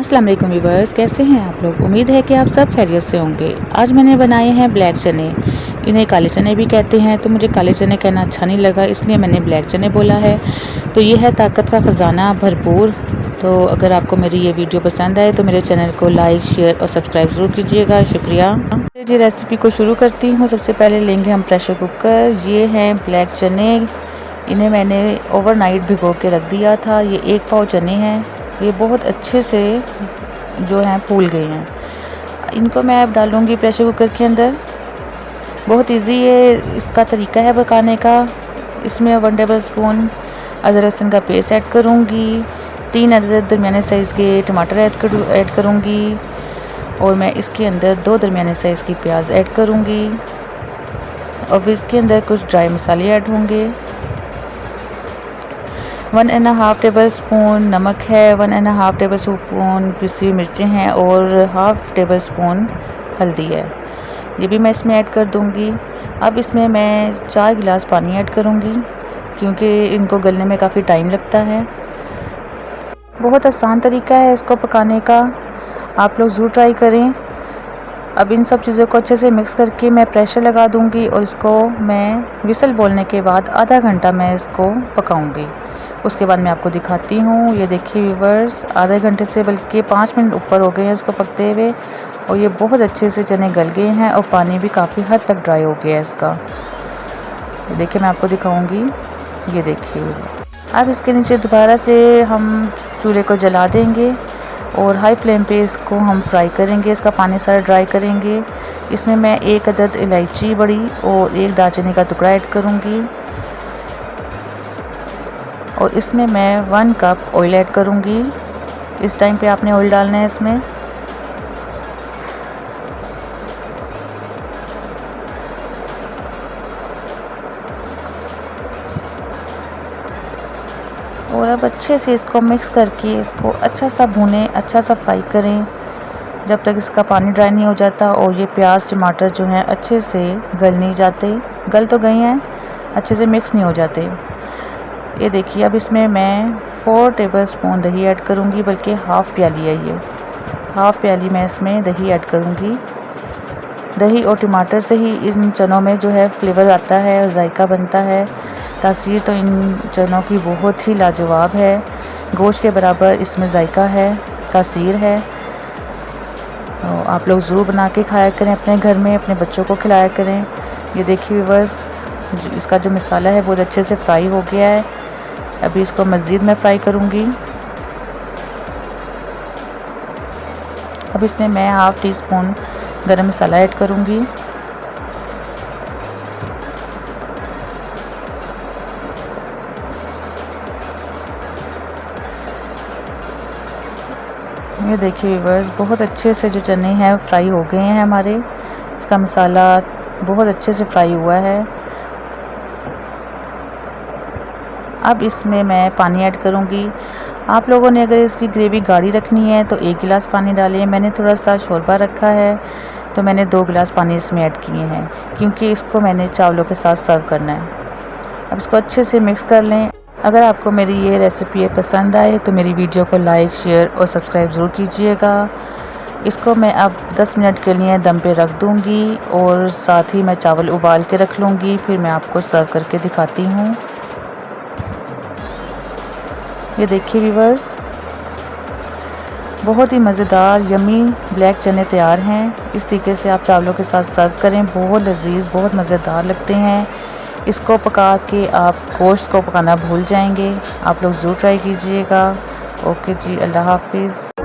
अस्सलाम वालेकुम व्यूअर्स, कैसे हैं आप लोग। उम्मीद है कि आप सब खैरियत से होंगे। आज मैंने बनाए हैं ब्लैक चने। इन्हें काले चने भी कहते हैं, तो मुझे काले चने कहना अच्छा नहीं लगा, इसलिए मैंने ब्लैक चने बोला है। तो ये है ताकत का ख़जाना भरपूर। तो अगर आपको मेरी ये वीडियो पसंद आए तो मेरे चैनल को लाइक, शेयर और सब्सक्राइब ज़रूर कीजिएगा। शुक्रिया। जी रेसिपी को शुरू करती हूँ। सबसे पहले लेंगे हम प्रेशर कुकर। ये हैं ब्लैक चने। इन्हें मैंने ओवरनाइट भिगो के रख दिया था। ये 1 पाव चने हैं। ये बहुत अच्छे से जो हैं फूल गए हैं। इनको मैं अब डालूँगी प्रेशर कुकर के अंदर। बहुत इजी ये इसका तरीका है पकाने का। इसमें 1 टेबल स्पून अदरक लहसुन का पेस्ट ऐड करूँगी। 3 अदरक दरमियाने साइज़ के टमाटर ऐड करूँगी और मैं इसके अंदर 2 दरमियाने साइज़ की प्याज ऐड करूँगी और फिर इसके अंदर कुछ ड्राई मसाले ऐड होंगे। 1.5 टेबल स्पून नमक है, 1.5 टेबल स्पून पिसी मिर्चें हैं और 1/2 टेबल स्पून हल्दी है। ये भी मैं इसमें ऐड कर दूंगी। अब इसमें मैं 4 गिलास पानी ऐड करूंगी क्योंकि इनको गलने में काफ़ी टाइम लगता है। बहुत आसान तरीका है इसको पकाने का, आप लोग ज़रूर ट्राई करें। अब इन सब चीज़ों को अच्छे से मिक्स करके मैं प्रेशर लगा दूंगी और इसको मैं विसल बोलने के बाद आधा घंटा मैं इसको पकाऊंगी। उसके बाद मैं आपको दिखाती हूँ। ये देखिए व्यूअर्स, आधे घंटे से बल्कि 5 मिनट ऊपर हो गए हैं इसको पकते हुए और ये बहुत अच्छे से चने गल गए हैं और पानी भी काफ़ी हद तक ड्राई हो गया है इसका। ये देखिए मैं आपको दिखाऊंगी। ये देखिए अब इसके नीचे दोबारा से हम चूल्हे को जला देंगे और हाई फ्लेम पे इसको हम फ्राई करेंगे। इसका पानी सारा ड्राई करेंगे। इसमें मैं 1 अदद इलायची बड़ी और 1 दालचीनी का टुकड़ा ऐड करूँगी और इसमें मैं 1 कप ऑयल ऐड करूँगी। इस टाइम पे आपने ऑयल डालना है इसमें। और अब अच्छे से इसको मिक्स करके इसको अच्छा सा भूनें, अच्छा सा फ्राई करें जब तक इसका पानी ड्राई नहीं हो जाता और ये प्याज टमाटर जो हैं अच्छे से गल नहीं जाते। गल तो गए हैं, अच्छे से मिक्स नहीं हो जाते। ये देखिए अब इसमें मैं 4 टेबल स्पून दही ऐड करूँगी, बल्कि हाफ़ प्याली है ये, हाफ़ प्याली मैं इसमें दही ऐड करूँगी। दही और टमाटर से ही इन चनों में जो है फ्लेवर आता है और जायका बनता है। तासीर तो इन चनों की बहुत ही लाजवाब है। गोश्त के बराबर इसमें जायका है, तासीर है। तो आप लोग ज़रूर बना के खाया करें अपने घर में, अपने बच्चों को खिलाया करें। ये देखिए व्यूअर्स, इसका जो मसाला है बहुत अच्छे से फ्राई हो गया है। अभी इसको मज़ीद मैं फ्राई करूँगी। अब इसमें मैं 1/2 टी स्पून गरम मसाला ऐड करूँगी। ये देखिए व्यूअर्स, बहुत अच्छे से जो चने हैं फ्राई हो गए हैं हमारे। इसका मसाला बहुत अच्छे से फ्राई हुआ है। अब इसमें मैं पानी ऐड करूँगी। आप लोगों ने अगर इसकी ग्रेवी गाढ़ी रखनी है तो 1 गिलास पानी डालें। मैंने थोड़ा सा शोरबा रखा है तो मैंने 2 गिलास पानी इसमें ऐड किए हैं क्योंकि इसको मैंने चावलों के साथ सर्व करना है। अब इसको अच्छे से मिक्स कर लें। अगर आपको मेरी ये रेसिपी पसंद आए तो मेरी वीडियो को लाइक, शेयर और सब्सक्राइब ज़रूर कीजिएगा। इसको मैं अब 10 मिनट के लिए दम पे रख दूँगी और साथ ही मैं चावल उबाल के रख लूँगी। फिर मैं आपको सर्व करके दिखाती हूँ। ये देखिए व्यूअर्स, बहुत ही मज़ेदार यम्मी ब्लैक चने तैयार हैं। इस तरीके से आप चावलों के साथ सर्व करें, बहुत लजीज, बहुत मज़ेदार लगते हैं। इसको पका के आप गोश्त को पकाना भूल जाएंगे। आप लोग ज़रूर ट्राई कीजिएगा। ओके जी, अल्लाह हाफिज़।